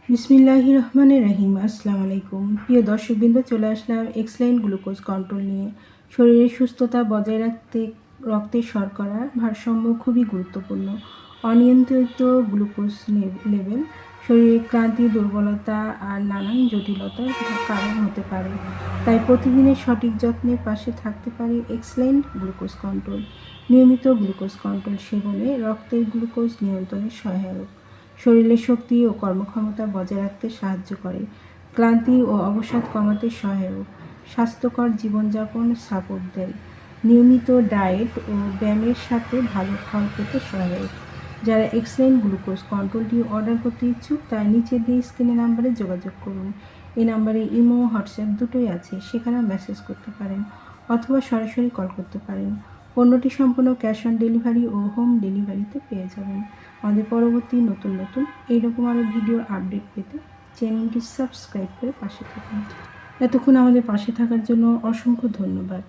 বিসমিল্লাহির রহমানির রহিম। আসসালামু আলাইকুম। প্রিয় দর্শকবৃন্দ, চলে আসলাম এক্সলাইন গ্লুকোজ কন্ট্রোল নিয়ে। শরীরের সুস্থতা বজায় রাখতে রক্তের শর্করার ভারসাম্য খুবই গুরুত্বপূর্ণ। অনিয়ন্ত্রিত গ্লুকোজ লেভেল শরীরে ক্লান্তি, দুর্বলতা আর নানান জটিলতার কারণ হতে পারে। তাই প্রতিদিনের সঠিক যত্নের পাশে থাকতে পারে এক্সলাইন গ্লুকোজ কন্ট্রোল। নিয়মিত গ্লুকোজ কন্ট্রোল সেবনে রক্তের গ্লুকোজ নিয়ন্ত্রণে সহায়ক, শরীরের শক্তি ও কর্মক্ষমতা বজায় রাখতে সাহায্য করে, ক্লান্তি ও অবসাদ কমাতে সহায়ক, স্বাস্থ্যকর জীবনযাপন সাপোর্ট দেয়, নিয়মিত ডায়েট ও ব্যায়ামের সাথে ভালো ফল পেতে সহায়ক। যারা এক্সলাইন গ্লুকোজ কন্ট্রোলটি অর্ডার করতে ইচ্ছুক তারা নিচে দিয়ে স্ক্রিনে নাম্বারে যোগাযোগ করুন। এই নাম্বারে ইমো, হোয়াটসঅ্যাপ দুটোই আছে, সেখানে মেসেজ করতে পারেন অথবা সরাসরি কল করতে পারেন। পণ্যটি সম্পূর্ণ ক্যাশ অন ডেলিভারি ও হোম ডেলিভারিতে পেয়ে যাবেন। আমাদের পরবর্তী নতুন এইরকম আরও ভিডিও আপডেট পেতে চ্যানেলটি সাবস্ক্রাইব করে পাশে থাকুন। এতক্ষণ আমাদের পাশে থাকার জন্য অসংখ্য ধন্যবাদ।